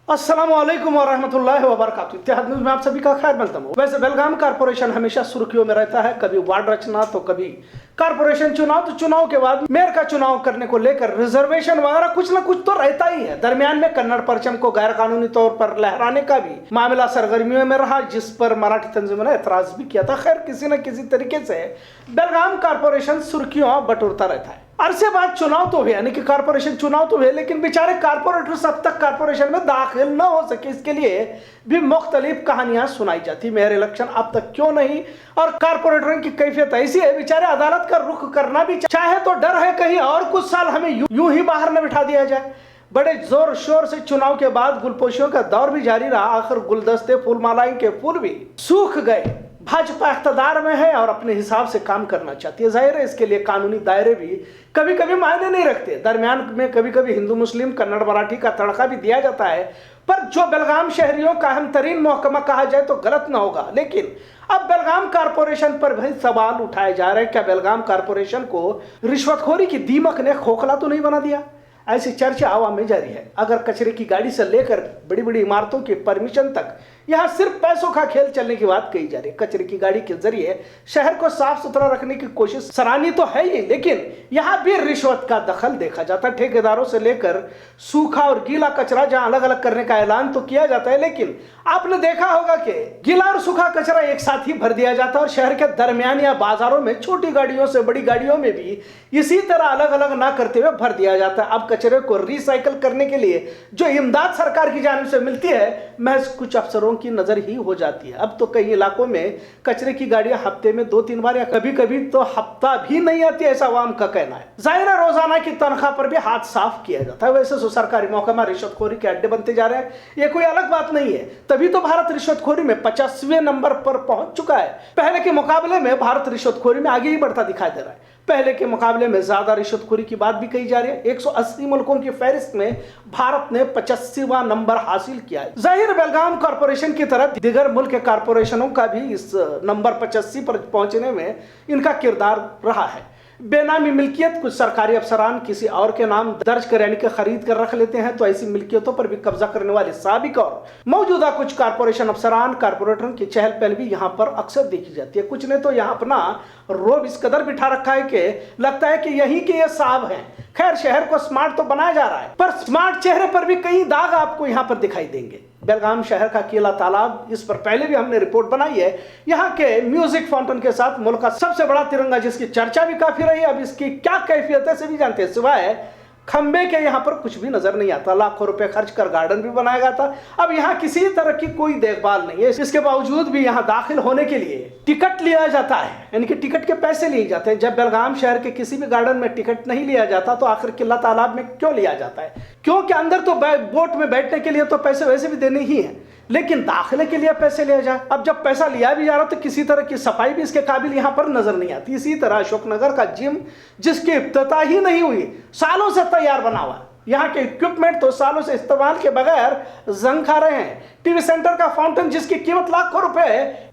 अस्सलाम वालेकुम वरहमतुल्लाहि वबरकातुहू। इत्तेहाद न्यूज़ में आप सभी का खैर मकदम हो। वैसे बेलगाम कारपोरेशन हमेशा सुर्खियों में रहता है, कभी वार्ड रचना तो कभी कारपोरेशन चुनाव, तो चुनाव के बाद मेयर का चुनाव करने को लेकर रिजर्वेशन वगैरह कुछ ना कुछ तो रहता ही है। दरमियान में कन्नड़ परचम को गैर कानूनी तौर पर लहराने का भी मामला सरगर्मियों में रहा, जिस पर मराठी तंजीमों ने एतराज भी किया था। खैर, किसी न किसी तरीके से बेलगाम कारपोरेशन सुर्खियों बटोरता रहता है। अरसे बाद चुनाव तो हुए, यानी कि कारपोरेशन चुनाव तो हुए, लेकिन बेचारे कारपोरेटर्स अब तक कारपोरेशन में दाखिल न हो सके, इसके लिए भी मुख्तलिफ कहानियां सुनाई जाती। मेयर इलेक्शन अब तक क्यों नहीं, और कारपोरेटरों की कैफियत ऐसी है, बेचारे अदालत का रुख करना भी चाहे तो डर है कहीं और कुछ साल हमें यूं ही बाहर न बिठा दिया जाए। बड़े जोर शोर से चुनाव के बाद गुलपोशियों का दौर भी जारी रहा। आखिर गुलदस्ते फूलमालाएं के फूल भी सूख गए। भाजपा इख्तियार में है और अपने हिसाब से काम करना चाहती है। जाहिर है इसके लिए कानूनी दायरे भी कभी कभी मायने नहीं रखते। दरमियान में कभी कभी हिंदू मुस्लिम कन्नड़ मराठी का तड़का भी दिया जाता है, पर जो बेलगाम शहरियों का अहम तरीन महकमा कहा जाए तो गलत ना होगा। लेकिन अब बेलगाम कारपोरेशन पर भी सवाल उठाए जा रहे हैं, क्या बेलगाम कारपोरेशन को रिश्वतखोरी की दीमक ने खोखला तो नहीं बना दिया? ऐसी चर्चा आवाम में जारी है। अगर कचरे की गाड़ी से लेकर बड़ी बड़ी इमारतों की परमिशन तक यहाँ सिर्फ पैसों का खेल चलने की बात कही जा रही है। कचरे की गाड़ी के जरिए शहर को साफ सुथरा रखने की कोशिश सराहनीय तो है ही, लेकिन यहाँ भी रिश्वत का दखल देखा जाता है। ठेकेदारों से लेकर सूखा और गीला कचरा जहाँ अलग अलग करने का ऐलान तो किया जाता है, लेकिन आपने देखा होगा कि गीला और सूखा कचरा एक साथ ही भर दिया जाता है और शहर के दरमियान या बाजारों में छोटी गाड़ियों से बड़ी गाड़ियों में भी इसी तरह अलग अलग ना करते हुए भर दिया जाता है। अब कचरे को रिसाइकल करने के लिए जो इमदाद सरकार की जानिब से मिलती है, महज कुछ अफसरों की नजर ही हो जाती है। अब तो कई इलाकों में कचरे की गाड़ियां हफ्ते में 2-3 बार या कभी कभी तो हफ्ता भी नहीं आती, ऐसा आवाम का कहना है। जाहिर है रोजाना की तनख्वाह पर भी हाथ साफ किया जाता है। वैसे तो सरकारी महकमा रिश्वतखोरी के अड्डे बनते जा रहे हैं, ये कोई अलग बात नहीं है। तभी तो भारत रिश्वतखोरी में 50वें नंबर पर पहुंच चुका है। पहले के मुकाबले में भारत रिश्वतखोरी में आगे ही बढ़ता दिखाई दे रहा है। पहले के मुकाबले में ज्यादा रिश्वतखोरी की बात भी कही जा रही है। 180 मुल्कों की फहरिस्त में भारत ने 85वां नंबर हासिल किया है। जाहिर बेलगाम कॉरपोरेशन की तरह दिगर मुल्क के कॉरपोरेशनों का भी इस नंबर 85 पर पहुंचने में इनका किरदार रहा है। बेनामी मिल्कियत, कुछ सरकारी अफसरान किसी और के नाम दर्ज कर यानी कि खरीद कर रख लेते हैं, तो ऐसी मिल्कियतों पर भी कब्जा करने वाले साबिक और मौजूदा कुछ कॉरपोरेशन अफसरान कॉरपोरेटरों की चहल पहल भी यहाँ पर अक्सर देखी जाती है। कुछ ने तो यहाँ अपना रोब इस कदर बिठा रखा है कि लगता है कि यही के ये साहब हैं। खैर, शहर को स्मार्ट तो बनाया जा रहा है, पर स्मार्ट चेहरे पर भी कई दाग आपको यहाँ पर दिखाई देंगे। बेलगाम शहर का किला तालाब, इस पर पहले भी हमने रिपोर्ट बनाई है। यहाँ के म्यूजिक फाउंटेन के साथ मुल्क का सबसे बड़ा तिरंगा, जिसकी चर्चा भी काफी रही है। अब इसकी क्या कैफियत है से भी जानते हैं, सिवाय खंबे के यहाँ पर कुछ भी नजर नहीं आता। लाखों रुपए खर्च कर गार्डन भी बनाया गया था, अब यहाँ किसी तरह की कोई देखभाल नहीं है। इसके बावजूद भी यहाँ दाखिल होने के लिए टिकट लिया जाता है, यानी कि टिकट के पैसे लिए जाते हैं। जब बेलगाम शहर के किसी भी गार्डन में टिकट नहीं लिया जाता, तो आखिर किला तालाब में क्यों लिया जाता है? क्योंकि अंदर तो बोट में बैठने के लिए तो पैसे वैसे भी देने ही हैं, लेकिन दाखिले के लिए पैसे लिया जाए। अब जब पैसा लिया भी जा रहा तो किसी तरह की सफाई भी इसके काबिल यहाँ पर नजर नहीं आती। इसी तरह अशोकनगर का जिम, जिसकी इफ्तिताह ही नहीं हुई, सालों से तैयार बना हुआ, यहाँ के इक्विपमेंट तो सालों से इस्तेमाल के बगैर जंग खा रहे हैं। टीवी सेंटर का फाउंटेन, जिसकी कीमत लाखों रुपए,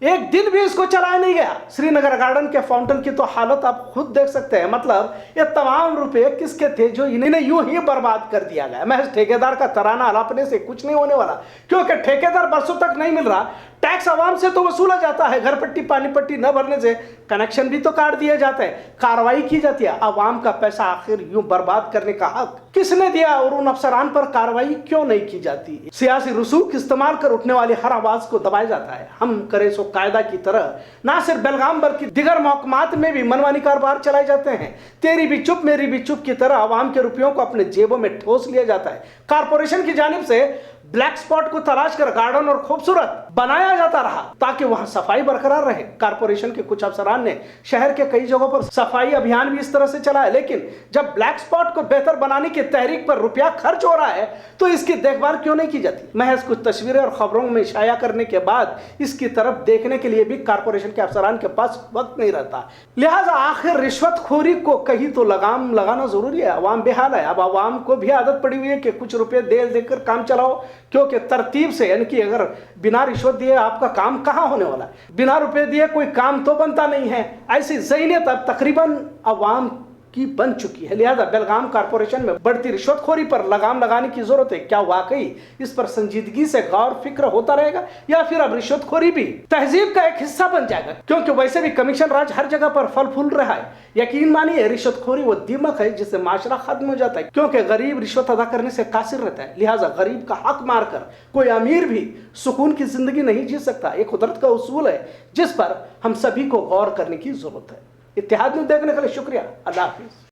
एक दिन भी इसको चलाया नहीं गया। श्रीनगर गार्डन के फाउंटेन की तो हालत आप खुद देख सकते हैं। मतलब ये तमाम रुपए किसके थे जो इन्हें यूं ही बर्बाद कर दिया गया। महज ठेकेदार का तराना अलापने से कुछ नहीं होने वाला, क्योंकि ठेकेदार बरसों तक नहीं मिल रहा। टैक्स आवाम से तो वसूला जाता है, घर पट्टी पानी पट्टी न भरने से कनेक्शन भी तो काट दिए जाते हैं, कार्रवाई की जाती है। आवाम का पैसा आखिर यूं बर्बाद करने का हक किसने दिया, और उन अफसरान पर कार्रवाई क्यों नहीं की जाती? सियासी रसूख इस्तेमाल कर उठने वाली हर आवाज को दबाया जाता है। हम करे सो कायदा की तरह ना सिर्फ बेलगाम बल्कि दिगर महकमात में भी मनमानी कारोबार चलाए जाते हैं। तेरी भी चुप मेरी भी चुप की तरह आवाम के रुपयों को अपने जेबों में ठोस लिया जाता है। कारपोरेशन की जानिब से ब्लैक स्पॉट को तलाश कर गार्डन और खूबसूरत बनाया जाता रहा, ताकि वहां सफाई बरकरार रहे। कारपोरेशन के कुछ अफसरान ने शहर के कई जगहों पर सफाई अभियान भी इस तरह से चलाया, लेकिन जब ब्लैक स्पॉट को बेहतर बनाने की तहरीक पर रुपया खर्च हो रहा है, तो इसकी देखभाल क्यों नहीं की जाती? महज कुछ तस्वीरें और खबरों में शाया करने के बाद इसकी तरफ देखने के लिए भी कारपोरेशन के अफसरान के पास वक्त नहीं रहता। लिहाजा आखिर रिश्वतखोरी को कहीं तो लगाम लगाना जरूरी है। अवाम बेहाल है। अब अवाम को भी आदत पड़ी हुई है कि कुछ रुपए दे देकर काम चलाओ, क्योंकि तरतीब से, यानी कि अगर बिना रिश्वत दिए आपका काम कहां होने वाला है, बिना रुपए दिए कोई काम तो बनता नहीं है। ऐसी ज़हनियत अब तकरीबन अवाम की बन चुकी है। लिहाजा बेलगाम कारपोरेशन में बढ़ती रिश्वतखोरी पर लगाम लगाने की जरूरत है। क्या वाकई इस पर संजीदगी से गौर फिक्र होता रहेगा या फिर अब रिश्वतखोरी भी तहजीब का एक हिस्सा बन जाएगा? क्योंकि वैसे भी कमीशन राज हर जगह पर फल फूल रहा है। यकीन मानिए रिश्वतखोरी वो दीमक है जिससे माशरा खत्म हो जाता है, क्योंकि गरीब रिश्वत अदा करने से कासिर रहता है। लिहाजा गरीब का हक मारकर कोई अमीर भी सुकून की जिंदगी नहीं जी सकता। एक कुदरत का उसूल है जिस पर हम सभी को गौर करने की जरूरत है। इत्तेहाद न्यूज़ देखने के लिए शुक्रिया। अल्लाह हाफिज।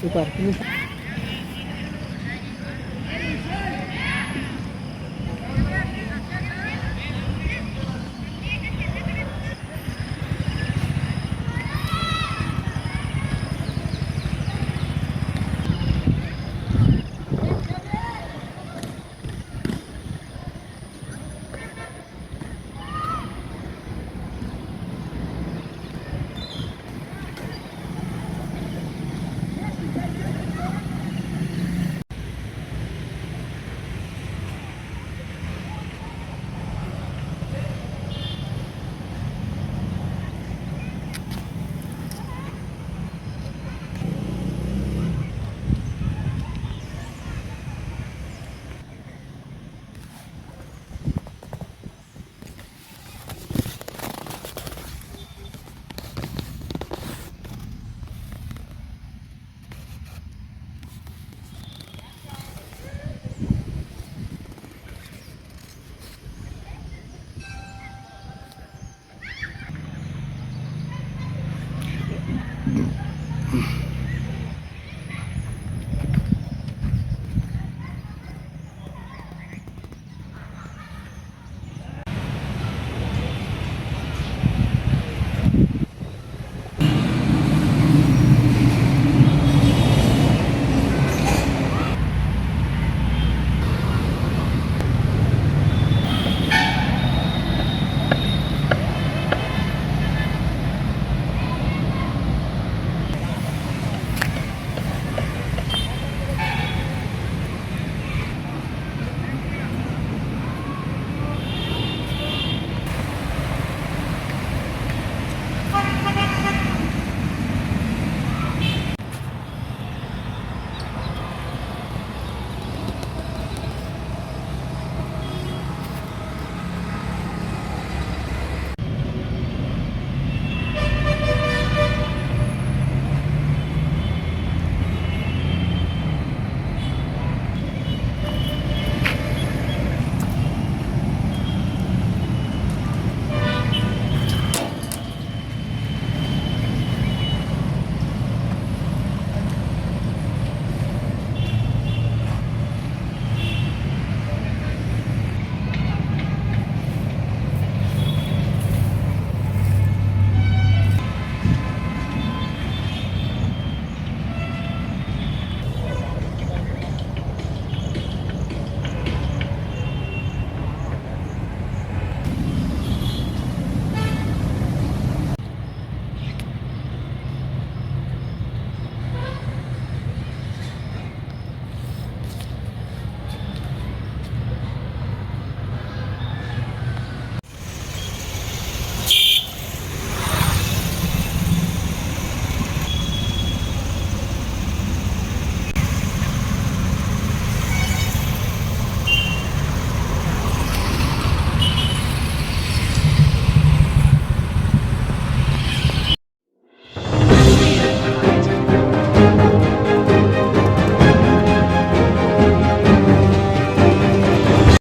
Super.